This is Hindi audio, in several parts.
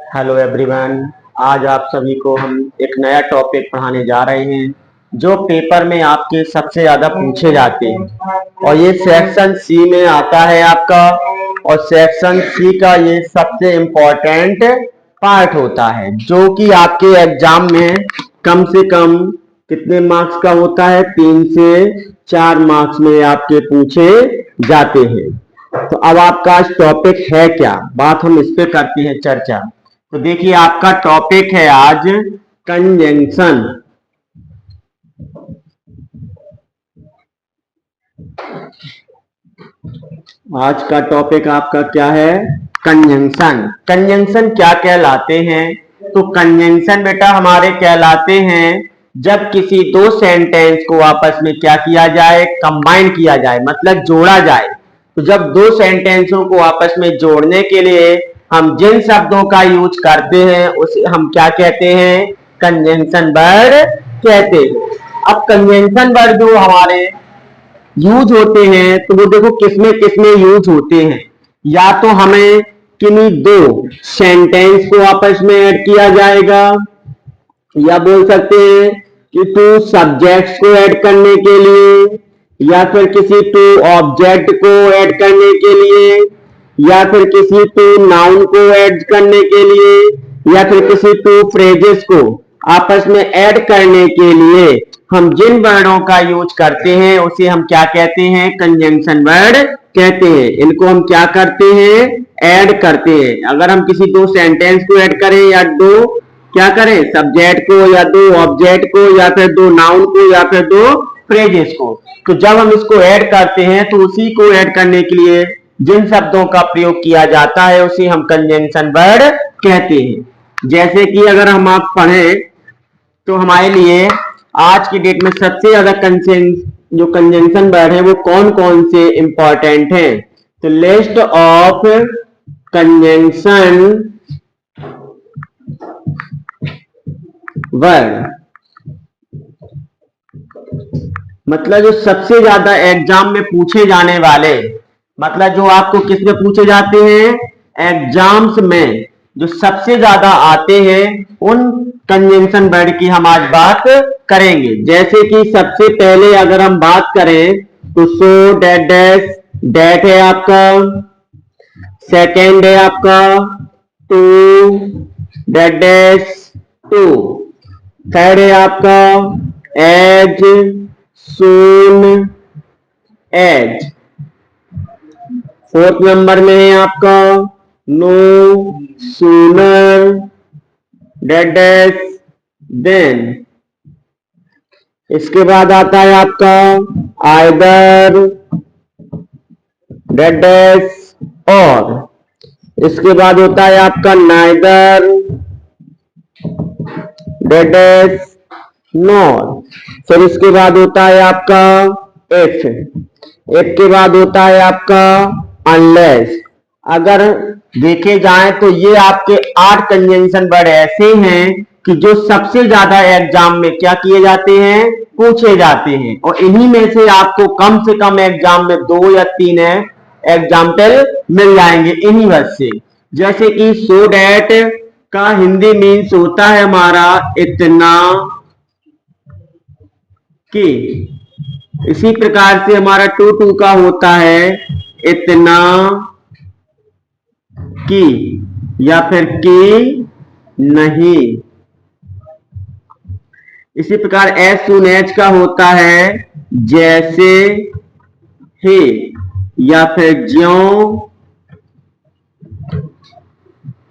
Hello everyone. आज आप सभी को हम एक नया टॉपिक पढ़ाने जा रहे हैं जो पेपर में आपके सबसे ज्यादा पूछे जाते हैं और ये सेक्शन सी में आता है आपका। और सेक्शन सी का ये सबसे इम्पोर्टेंट पार्ट होता है जो कि आपके एग्जाम में कम से कम कितने मार्क्स का होता है, 3 से 4 मार्क्स में आपके पूछे जाते हैं। तो अब आपका टॉपिक है क्या, बात हम इस पे करते हैं चर्चा। तो देखिए आपका टॉपिक है आज कंजंक्शन। आज का टॉपिक आपका क्या है? कंजंक्शन। कंजंक्शन क्या कहलाते हैं? तो कंजंक्शन बेटा हमारे कहलाते हैं जब किसी दो सेंटेंस को आपस में क्या किया जाए, कंबाइन किया जाए, मतलब जोड़ा जाए। तो जब दो सेंटेंसों को आपस में जोड़ने के लिए हम जिन शब्दों का यूज करते हैं उसे हम क्या कहते हैं? कंजंक्शन वर्ड कहते हैं। अब कंजंक्शन वर्ड जो हमारे यूज होते हैं तो वो देखो किसमें किसमें यूज होते हैं। या तो हमें किन्हीं दो सेंटेंस को आपस में ऐड किया जाएगा, या बोल सकते हैं कि टू सब्जेक्ट्स को ऐड करने के लिए, या फिर किसी टू ऑब्जेक्ट को ऐड करने के लिए, या फिर किसी टू नाउन को ऐड करने के लिए, या फिर किसी टू फ्रेजेस को आपस में ऐड करने के लिए हम जिन वर्डों का यूज करते हैं उसे हम क्या कहते हैं? कंजंक्शन वर्ड कहते हैं। इनको हम क्या करते हैं? ऐड करते हैं। अगर हम किसी दो सेंटेंस को ऐड करें या दो क्या करें, सब्जेक्ट को, या दो ऑब्जेक्ट को, या फिर दो नाउन को, या फिर दो फ्रेजेस को, तो जब हम इसको ऐड करते हैं तो उसी को ऐड करने के लिए जिन शब्दों का प्रयोग किया जाता है उसे हम कंजंक्शन वर्ड कहते हैं। जैसे कि अगर हम आप पढ़ें तो हमारे लिए आज की डेट में सबसे ज्यादा जो कंजंक्शन वर्ड है वो कौन कौन से इंपॉर्टेंट हैं। तो लिस्ट ऑफ कंजंक्शन वर्ड, मतलब जो सबसे ज्यादा एग्जाम में पूछे जाने वाले, मतलब जो आपको किस में पूछे जाते हैं? एग्जाम्स में जो सबसे ज्यादा आते हैं उन कंजंक्शन वर्ड की हम आज बात करेंगे। जैसे कि सबसे पहले अगर हम बात करें तो सो, डेट, डैश, डेट है आपका। सेकेंड है आपका too, that, dash, to. Third है आपका as, soon, as. Fourth number में है आपका no, sooner, that, dash, than. इसके बाद आता है आपका आइदर, डेट, डैश, और। इसके बाद होता है आपका नाइदर, डेट, डैश, नॉर। फिर इसके बाद होता है आपका इफ। इफ के बाद होता है आपका अनलेस। अगर देखे जाए तो ये आपके 8 कंजंक्शन वर्ड ऐसे हैं कि जो सबसे ज्यादा एग्जाम में क्या किए जाते हैं? पूछे जाते हैं। और इन्हीं में से आपको कम से कम एग्जाम में 2 या 3 एग्जाम्पल मिल जाएंगे इन्हीं वर्ड से। जैसे कि सो डैट का हिंदी मीन्स होता है हमारा इतना कि। इसी प्रकार से हमारा टू टू का होता है इतना कि, या फिर कि नहीं। इसी प्रकार एज सून एज का होता है जैसे ही, या फिर ज्यों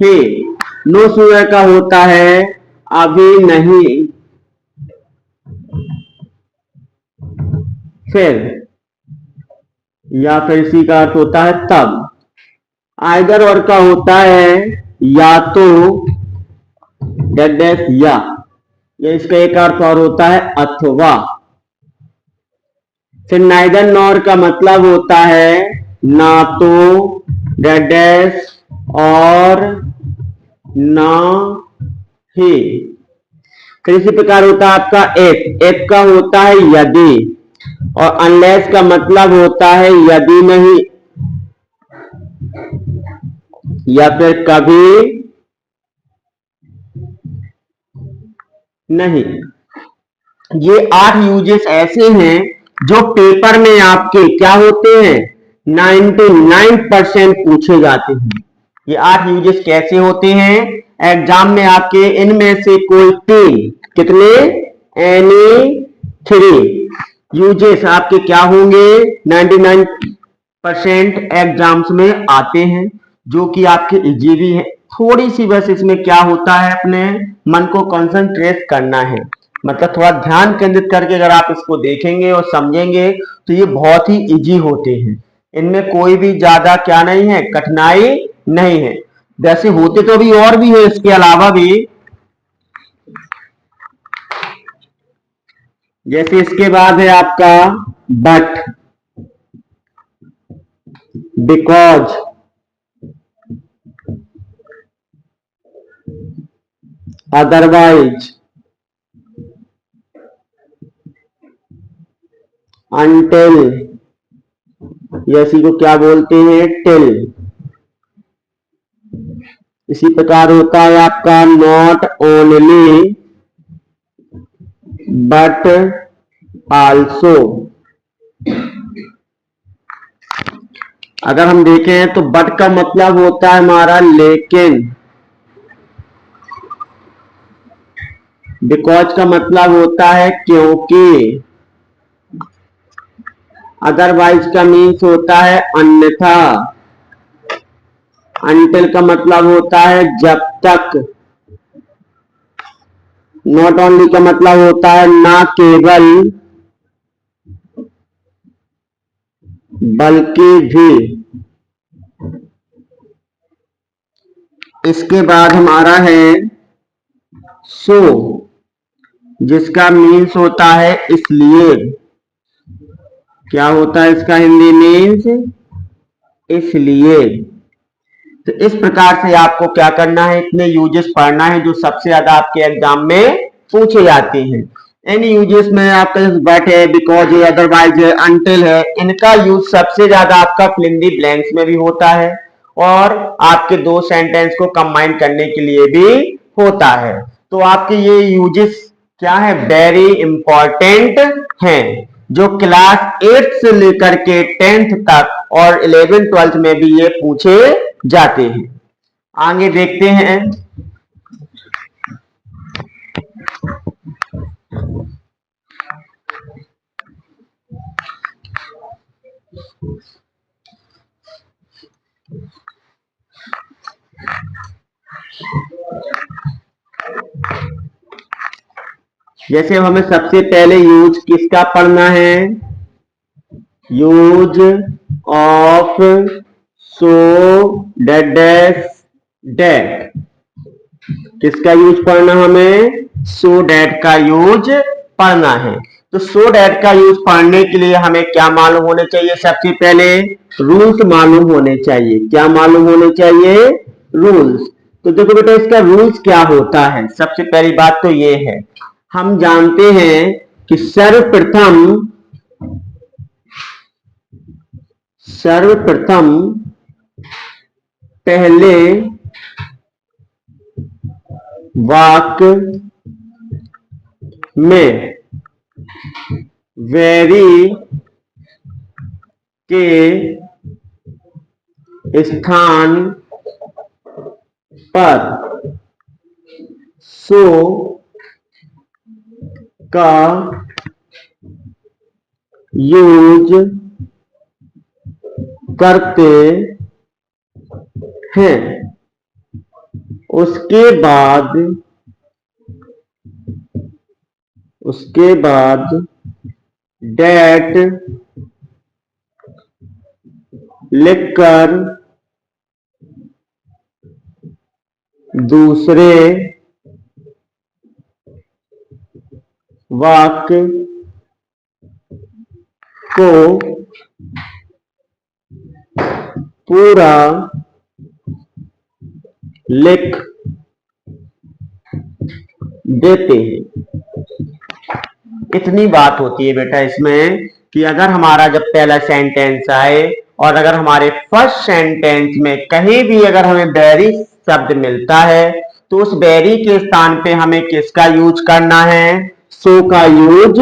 ही। नो सूनर का होता है अभी नहीं। फिर या फिर इसी का अर्थ होता है तब। आइदर और का होता है या तो, डेट, डैश, या इसका एक अर्थ और होता है अथवा। फिर नाइदर नॉर का मतलब होता है ना तो, डेट, डैश, और ना ही। फिर इसी प्रकार होता है आपका इफ। इफ का होता है यदि, और अनलेस का मतलब होता है यदि नहीं, या फिर कभी नहीं, ये 8 यूजेस ऐसे हैं जो पेपर में आपके क्या होते हैं, 99% पूछे जाते हैं। ये 8 यूजेस कैसे होते हैं एग्जाम में आपके, इनमें से कोई 3, कितने, एनी 3 यूजेस आपके क्या होंगे, 99% एग्जाम्स में आते हैं, जो कि आपके इजी भी है। थोड़ी सी बस इसमें क्या होता है, अपने मन को कंसंट्रेट करना है, मतलब थोड़ा ध्यान केंद्रित करके अगर आप इसको देखेंगे और समझेंगे तो ये बहुत ही इजी होते हैं। इनमें कोई भी ज्यादा क्या नहीं है, कठिनाई नहीं है। वैसे होते तो भी और भी है इसके अलावा भी, जैसे इसके बाद है आपका बट, बिकॉज, अदरवाइज, अनटिल, या इसी को क्या बोलते हैं, टिल। इसी प्रकार होता है आपका नॉट ओनली बट आल्सो। अगर हम देखें तो बट का मतलब होता है हमारा लेकिन, बिकॉज का मतलब होता है क्योंकि, अदरवाइज का मीन्स होता है अन्यथा, अनटिल का मतलब होता है जब तक, नॉट ओनली का मतलब होता है ना केवल बल्कि भी। इसके बाद हमारा है सो, जिसका मीन्स होता है इसलिए। क्या होता है इसका हिंदी मीन्स, इसलिए। तो इस प्रकार से आपको क्या करना है, इतने यूजेस पढ़ना है जो सबसे ज्यादा आपके एग्जाम में पूछे जाते हैं। इन यूजेस में आपका बट है, बिकॉज है, अदरवाइज है, अनटिल है, इनका यूज सबसे ज्यादा आपका फिल इन द ब्लैंक्स में भी होता है और आपके दो सेंटेंस को कंबाइन करने के लिए भी होता है। तो आपके ये यूजेस क्या है, वेरी इंपॉर्टेंट हैं, जो क्लास 8 से लेकर के 10th तक और 11th-12th में भी ये पूछे जाते हैं। आगे देखते हैं। जैसे हमें सबसे पहले यूज किसका पढ़ना है, यूज ऑफ सो डैट, किसका यूज पढ़ना, हमें सो डैट का यूज पढ़ना है। तो सो डैट का यूज पढ़ने के लिए हमें क्या मालूम होने चाहिए, सबसे पहले रूल्स मालूम होने चाहिए। क्या मालूम होने चाहिए, रूल्स। तो देखो बेटा इसका रूल्स क्या होता है, सबसे पहली बात तो ये है, हम जानते हैं कि सर्वप्रथम पहले वाक्य में वेरी के स्थान पर सो का यूज करते हैं। उसके बाद डेट लिखकर दूसरे वाक्य को पूरा लिख देते हैं। इतनी बात होती है बेटा इसमें कि अगर हमारा जब पहला सेंटेंस आए और अगर हमारे फर्स्ट सेंटेंस में कहीं भी अगर हमें वेरी शब्द मिलता है तो उस वेरी के स्थान पे हमें किसका यूज करना है, सो का यूज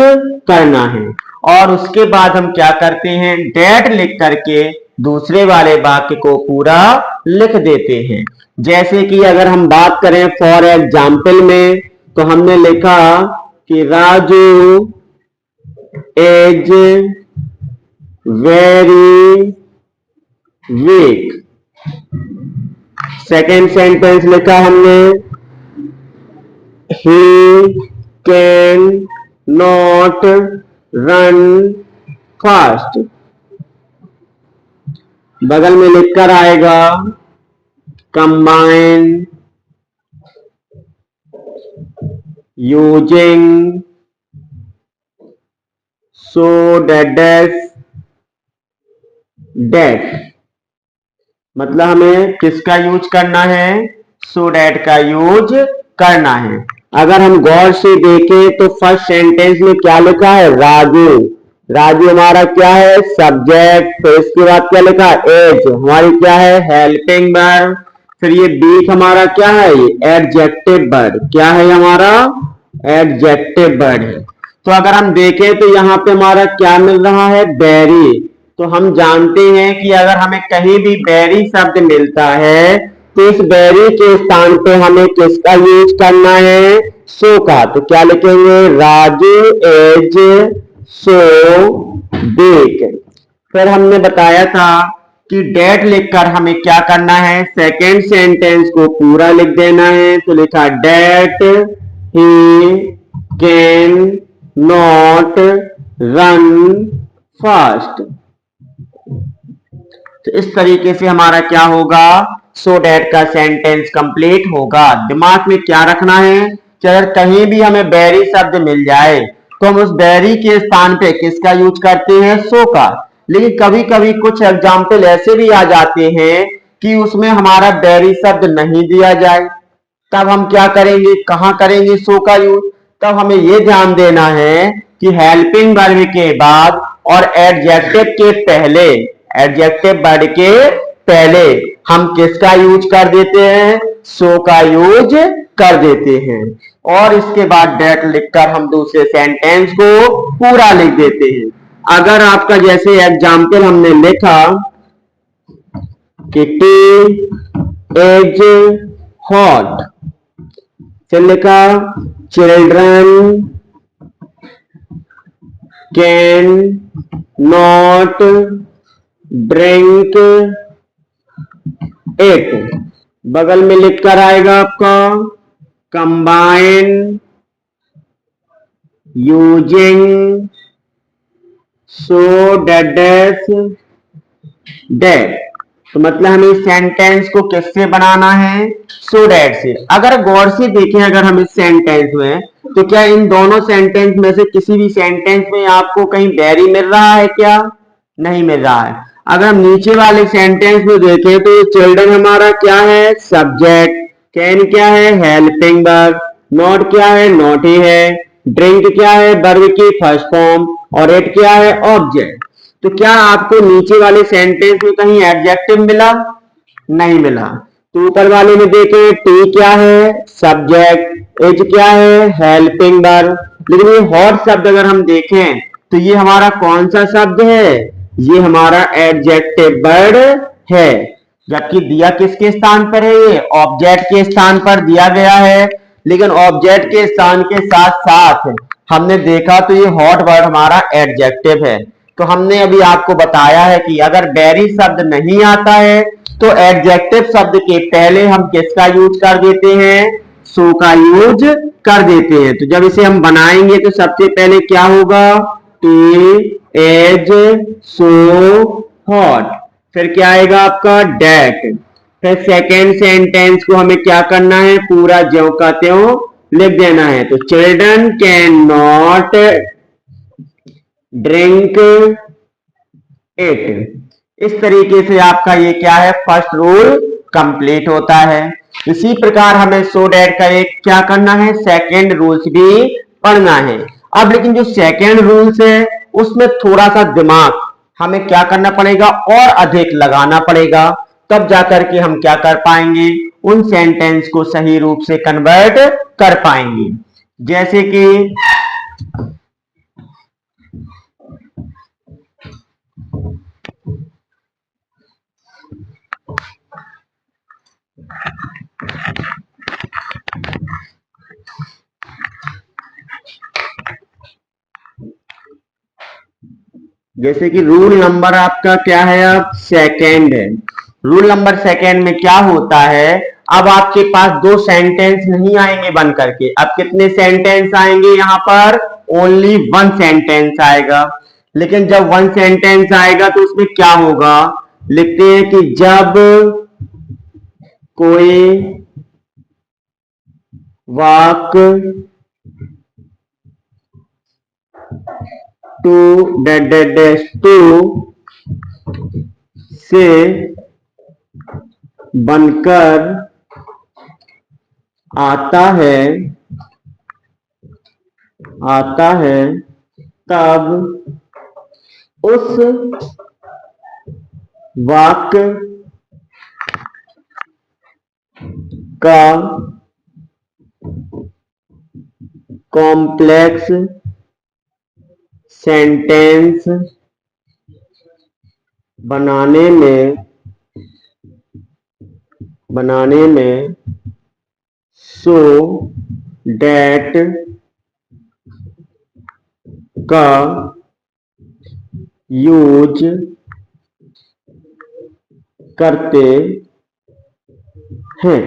करना है। और उसके बाद हम क्या करते हैं, डेट लिख करके दूसरे वाले वाक्य को पूरा लिख देते हैं। जैसे कि अगर हम बात करें फॉर एग्जाम्पल में, तो हमने लिखा कि Raju is very weak. Second sentence लिखा हमने ही कैन नॉट रन फास्ट। बगल में लिखकर आएगा कंबाइन यूजिंग सो डेट। मतलब हमें किसका यूज करना है, सो डेट का यूज करना है। अगर हम गौर से देखें तो फर्स्ट सेंटेंस में क्या लिखा है, राजू। राजू हमारा क्या है, सब्जेक्ट। तो इसके बाद क्या लिखा, एज हमारी क्या है, हेल्पिंग वर्ब। फिर ये बीक हमारा क्या है, एडजेक्टिव वर्ड। क्या है हमारा, एडजेक्टिव वर्ड है। तो अगर हम देखें तो यहाँ पे हमारा क्या मिल रहा है, वेरी। तो हम जानते हैं कि अगर हमें कहीं भी वेरी शब्द मिलता है तो इस वेरी के स्थान पे हमें किसका यूज करना है, सो का। तो क्या लिखेंगे, राजू इज सो बिग। फिर हमने बताया था कि डेट लिखकर हमें क्या करना है, सेकेंड सेंटेंस को पूरा लिख देना है। तो लिखा that he can not run fast. तो इस तरीके से हमारा क्या होगा, सो डेट का सेंटेंस कंप्लीट होगा। दिमाग में क्या रखना है कि अगर कहीं भी हमें वेरी शब्द मिल जाए तो हम उस वेरी के स्थान पे किसका यूज करते हैं, सो का। लेकिन कभी कभी कुछ एग्जाम्पल ऐसे भी आ जाते हैं कि उसमें हमारा वेरी शब्द नहीं दिया जाए, तब हम क्या करेंगे, कहां करेंगे सो का यूज। तब हमें यह ध्यान देना है कि हेल्पिंग वर्ब के बाद और एडजेक्टिव के पहले, एडजेक्टिव वर्ड के पहले हम किसका यूज कर देते हैं, सो का यूज कर देते हैं। और इसके बाद डेट लिखकर हम दूसरे सेंटेंस को पूरा लिख देते हैं। अगर आपका जैसे एग्जाम्पल हमने लिखा कि टी इज हॉट, फिर लिखा children can not drink it. बगल में लिखकर आएगा आपका कंबाइन यूजिंग सो डेट। तो मतलब हमें इस सेंटेंस को किससे बनाना है, सो डेट से। अगर गौर से देखें अगर हम इस सेंटेंस में, तो क्या इन दोनों सेंटेंस में से किसी भी सेंटेंस में आपको कहीं वेरी मिल रहा है, क्या नहीं मिल रहा है। अगर हम नीचे वाले सेंटेंस में देखें तो ये चिल्ड्रन हमारा क्या है, सब्जेक्ट। कैन क्या है, हेल्पिंग वर्ब। नॉट क्या है, नॉट ही है। ड्रिंक क्या है, वर्ब की फर्स्ट फॉर्म। और इट क्या है, ऑब्जेक्ट। तो क्या आपको नीचे वाले सेंटेंस में कहीं एडजेक्टिव मिला, नहीं मिला। तो ऊपर वाले में देखें, टी क्या है, सब्जेक्ट। इज क्या है, हेल्पिंग वर्ब। लेकिन ये हॉट शब्द अगर हम देखें तो ये हमारा कौन सा शब्द है, ये हमारा एडजेक्टिव वर्ड है। जबकि दिया किसके स्थान पर है, ये ऑब्जेक्ट के स्थान पर दिया गया है। लेकिन ऑब्जेक्ट के स्थान के साथ साथ हमने देखा तो ये हॉट वर्ड हमारा एडजेक्टिव है। तो हमने अभी आपको बताया है कि अगर वेरी शब्द नहीं आता है तो एडजेक्टिव शब्द के पहले हम किसका यूज कर देते हैं, सो का यूज कर देते हैं। तो जब इसे हम बनाएंगे तो सबसे पहले क्या होगा, टी इज सो हॉट। फिर क्या आएगा आपका, डेट। फिर सेकेंड सेंटेंस को हमें क्या करना है, पूरा ज्यों का त्यों लिख देना है। तो children can not drink it. इस तरीके से आपका ये क्या है, फर्स्ट रूल कंप्लीट होता है। इसी प्रकार हमें सो डेट का एक क्या करना है, सेकेंड रूल्स भी पढ़ना है। अब लेकिन जो सेकेंड रूल्स है उसमें थोड़ा सा दिमाग हमें क्या करना पड़ेगा, और अधिक लगाना पड़ेगा, तब जाकर के हम क्या कर पाएंगे, उन सेंटेंस को सही रूप से कन्वर्ट कर पाएंगे। जैसे कि रूल नंबर आपका क्या है, अब सेकेंड है। रूल नंबर सेकेंड में क्या होता है, अब आपके पास दो सेंटेंस नहीं आएंगे बन करके, अब कितने सेंटेंस आएंगे, यहां पर ओनली वन सेंटेंस आएगा। लेकिन जब वन सेंटेंस आएगा तो उसमें क्या होगा, लिखते हैं कि जब कोई वाक्य टू से बनकर आता है तब उस वाक्य का कॉम्प्लेक्स सेंटेंस बनाने में सो डैट का यूज करते हैं।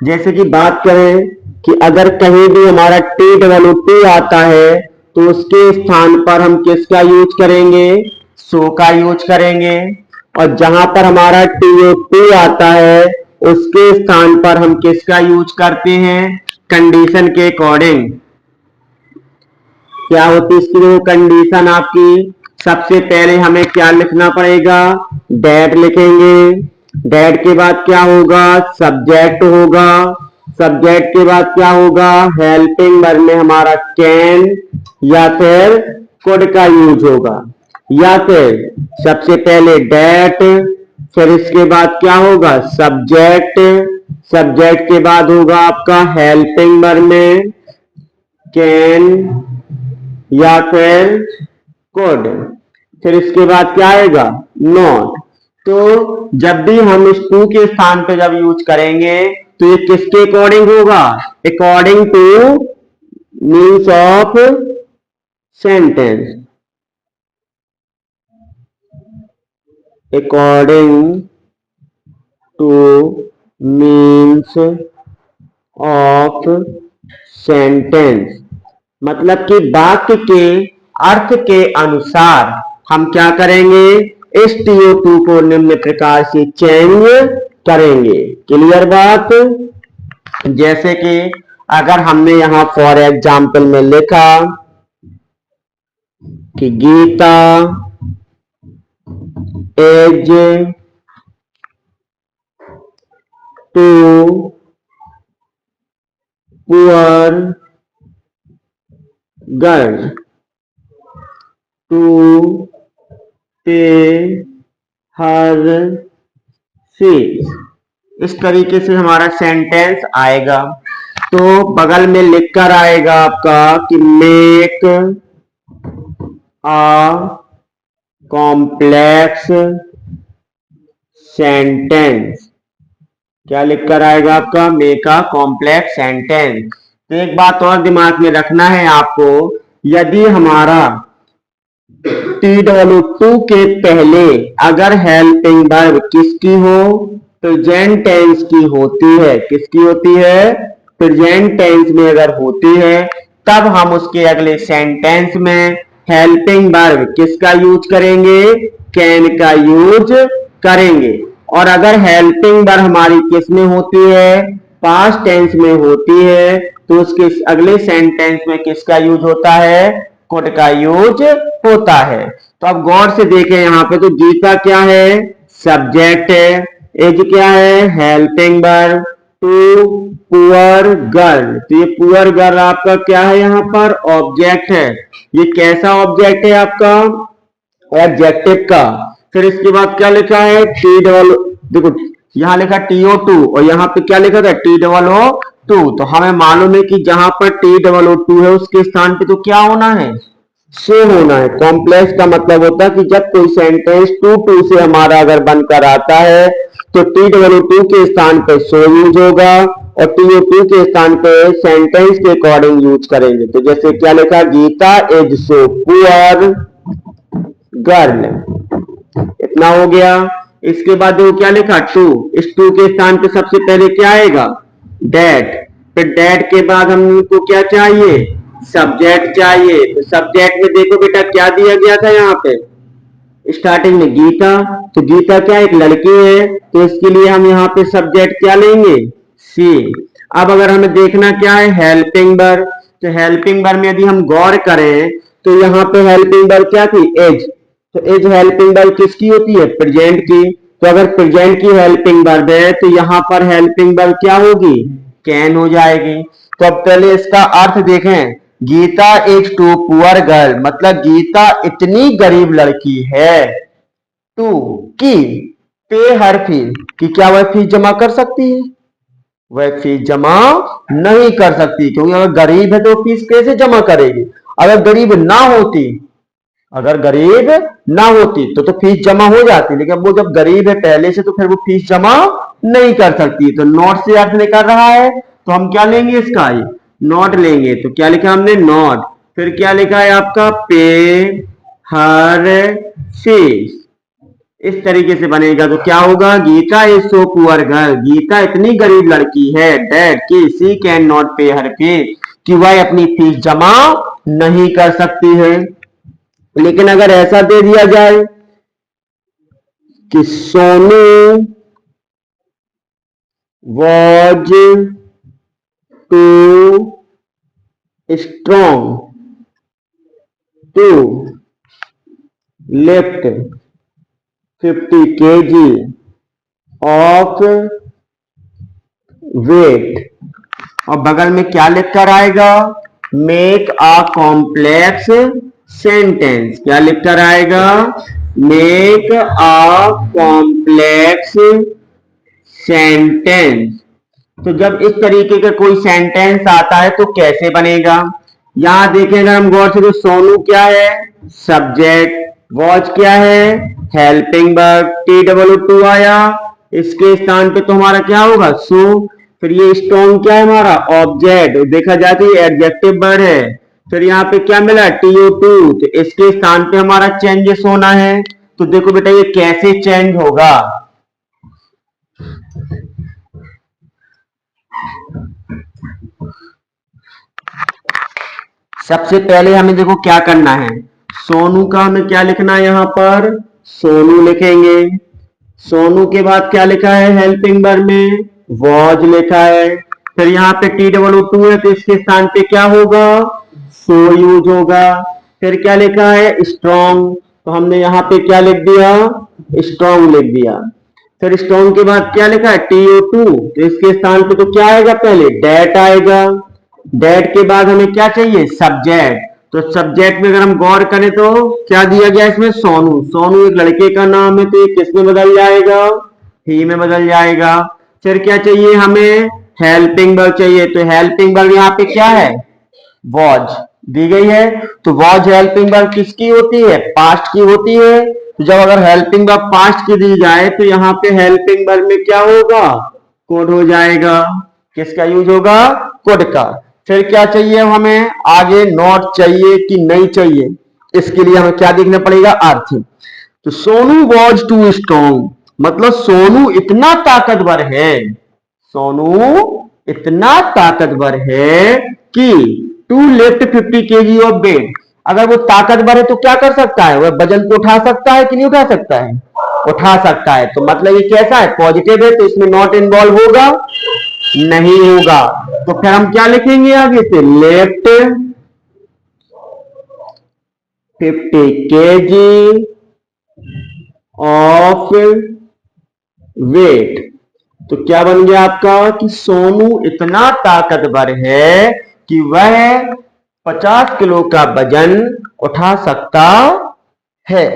जैसे कि बात करें कि अगर कहीं भी हमारा T आता है तो उसके स्थान पर हम किसका यूज करेंगे, सो का यूज करेंगे। और जहां पर हमारा TOT आता है उसके स्थान पर हम किसका यूज करते हैं, कंडीशन के अकॉर्डिंग। क्या होती है इसकी वो कंडीशन आपकी, सबसे पहले हमें क्या लिखना पड़ेगा, डेट लिखेंगे। डेट के बाद क्या होगा, सब्जेक्ट होगा। सब्जेक्ट के बाद क्या होगा, हेल्पिंग वर्ब में हमारा कैन या फिर कुड का यूज होगा। या फिर सबसे पहले डेट, फिर इसके बाद क्या होगा, सब्जेक्ट। सब्जेक्ट के बाद होगा आपका हेल्पिंग वर्ब में कैन या फिर कुड, फिर इसके बाद क्या आएगा, नॉट। तो जब भी हम इस टू के स्थान पे जब यूज करेंगे तो ये किसके अकॉर्डिंग होगा, according two means of sentence, according two means of sentence, मतलब कि वाक्य के अर्थ के अनुसार हम क्या करेंगे, इस TO2 को निम्न प्रकार से चेंज करेंगे। क्लियर बात। जैसे कि अगर हमने यहां फॉर एग्जाम्पल में लिखा कि Gita is too poor girl to pay her fees, इस तरीके से हमारा सेंटेंस आएगा। तो बगल में लिखकर आएगा आपका कि मेक आ कॉम्प्लेक्स सेंटेंस, क्या लिखकर आएगा आपका, मेक अ कॉम्प्लेक्स सेंटेंस। तो एक बात और दिमाग में रखना है आपको, यदि हमारा T2 के पहले अगर हेल्पिंग वर्ब किसकी हो, प्रेजेंट टेंस की होती है, किसकी होती है, प्रेजेंट टेंस में अगर होती है, तब हम उसके अगले सेंटेंस में हेल्पिंग वर्ब किसका यूज करेंगे, कैन का यूज करेंगे। और अगर हेल्पिंग वर्ब हमारी किस में होती है, पास्ट टेंस में होती है, तो उसके अगले सेंटेंस में किसका यूज होता है, कुड का यूज होता है। तो अब गौर से देखें यहां पे, तो गीता क्या है, सब्जेक्ट है, एज क्या है, helping verb, too poor girl, तो ये पुअर गर्ल आपका क्या है, यहां पर ऑब्जेक्ट है। ये कैसा ऑब्जेक्ट है आपका, एडजेक्टिव का। फिर इसके बाद क्या लिखा है, देखो यहाँ लिखा TO2 और यहाँ पे क्या लिखा था TOO2। तो हमें मालूम है कि जहां पर TOO2 है उसके स्थान पे तो क्या होना है, सो होना है। कॉम्प्लेक्स का मतलब होता है कि जब कोई सेंटेंस टू से हमारा अगर बनकर आता है तो TOO2 के स्थान पे सो यूज होगा और TO2 के स्थान पे सेंटेंस के अकॉर्डिंग यूज करेंगे। तो जैसे क्या लिखा, Geeta is so poor girl, इतना हो गया। इसके बाद देखो क्या लिखा, टू। इस टू के स्थान पे सबसे पहले क्या आएगा, डैड। फिर डैड के बाद हमको क्या चाहिए, सब्जेक्ट चाहिए। तो सब्जेक्ट में देखो बेटा क्या दिया गया था, यहाँ पे स्टार्टिंग में गीता। तो गीता क्या एक लड़की है, तो इसके लिए हम यहाँ पे सब्जेक्ट क्या लेंगे, सी। अब अगर हमें देखना क्या है, हेल्पिंग वर्ब। तो हेल्पिंग वर्ब में यदि हम गौर करें तो यहाँ पे हेल्पिंग वर्ब क्या थी, एज। तो एज हेल्पिंग वर्ब किसकी होती है, प्रेजेंट की। तो अगर प्रेजेंट की हेल्पिंग वर्ब है तो यहाँ पर हेल्पिंग वर्ब क्या होगी, कैन हो जाएगी। तो अब पहले इसका अर्थ देखें, Geeta is too poor girl, मतलब गीता इतनी गरीब लड़की है, टू की पे हर फीस, कि क्या वह फीस जमा कर सकती है, वह फीस जमा नहीं कर सकती। क्योंकि अगर गरीब है तो फीस कैसे जमा करेगी। अगर गरीब ना होती, अगर गरीब ना होती तो फीस जमा हो जाती, लेकिन वो जब गरीब है पहले से तो फिर वो फीस जमा नहीं कर सकती। तो नॉट से अर्थ निकल रहा है, तो हम क्या लेंगे इसका, नॉट लेंगे। तो क्या लिखा हमने, नॉट। फिर क्या लिखा है आपका, पे हर फीस। इस तरीके से बनेगा तो क्या होगा, Geeta is so poor girl, Geeta इतनी गरीब लड़की है, डैड की सी कैन नॉट पे हर फीस, कि वह अपनी फीस जमा नहीं कर सकती है। लेकिन अगर ऐसा दे दिया जाए कि Sonu was too strong to lift 50 kg of weight, और बगल में क्या लिख कर आएगा, मेक अ कॉम्प्लेक्स सेंटेंस। क्या लिख कर आएगा, मेक अ कॉम्प्लेक्स सेंटेंस। तो जब इस तरीके का कोई सेंटेंस आता है तो कैसे बनेगा, यहां देखें अगर हम गौर से, तो सोनू क्या है, सब्जेक्ट, वॉच क्या है, हेल्पिंग वर्ब, TOO2 आया, इसके स्थान पे तो हमारा क्या होगा, सो। फिर ये स्ट्रॉन्ग क्या है हमारा, ऑब्जेक्ट, देखा जाए तो ये एडजेक्टिव वर्ड है। फिर यहाँ पे क्या मिला, TO2, तो इसके स्थान पे हमारा चेंजेस होना है। तो देखो बेटा ये कैसे चेंज होगा, सबसे पहले हमें देखो क्या करना है, सोनू का हमें क्या लिखना है, यहां पर सोनू लिखेंगे। सोनू के बाद क्या लिखा है, हेल्पिंग वर्ब में वॉज लिखा है। फिर यहाँ पे TOO2 है तो इसके स्थान पे क्या होगा, सो यूज होगा। फिर क्या लिखा है, स्ट्रॉन्ग, तो हमने यहाँ पे क्या लिख दिया, स्ट्रॉन्ग लिख दिया। फिर स्ट्रॉन्ग के बाद क्या लिखा है, TO2, तो इसके स्थान पे तो क्या आएगा, पहले डेट आएगा। डेट के बाद हमें क्या चाहिए, सब्जेक्ट। तो सब्जेक्ट में अगर हम गौर करें तो क्या दिया गया इसमें, सोनू। सोनू एक लड़के का नाम है तो ये किस में बदल जाएगा, ही में बदल जाएगा। फिर क्या चाहिए हमें, हेल्पिंग वर्ब चाहिए। तो हेल्पिंग वर्ब यहाँ पे क्या है, वॉज दी गई है। तो वॉज हेल्पिंग वर्ब किसकी होती है, पास्ट की होती है। तो जब अगर हेल्पिंग वर्ब पास्ट की दी जाए तो यहाँ पे हेल्पिंग वर्ब में क्या होगा, कोड हो जाएगा। किसका यूज होगा, कोड का। फिर क्या चाहिए हमें आगे, नॉट चाहिए कि नहीं चाहिए, इसके लिए हमें क्या देखना पड़ेगा, अर्थ। तो सोनू वॉज टू स्ट्रॉन्ग, मतलब सोनू इतना ताकतवर है, सोनू इतना ताकतवर है कि to lift 50 kg of weight, अगर वो ताकतवर है तो क्या कर सकता है, वह वजन को उठा सकता है कि नहीं उठा सकता है, उठा सकता है। तो मतलब ये कैसा है, पॉजिटिव है, तो इसमें नॉट इन्वॉल्व होगा, नहीं होगा। तो फिर हम क्या लिखेंगे आगे से, लिफ्ट 50 kg ऑफ वेट। तो क्या बन गया आपका, कि सोनू इतना ताकतवर है कि वह 50 किलो का वजन उठा सकता है।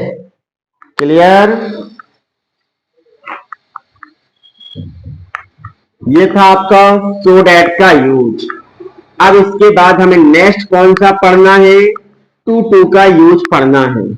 क्लियर। ये था आपका सो डैट का यूज। अब इसके बाद हमें नेक्स्ट कौन सा पढ़ना है, टू का यूज पढ़ना है।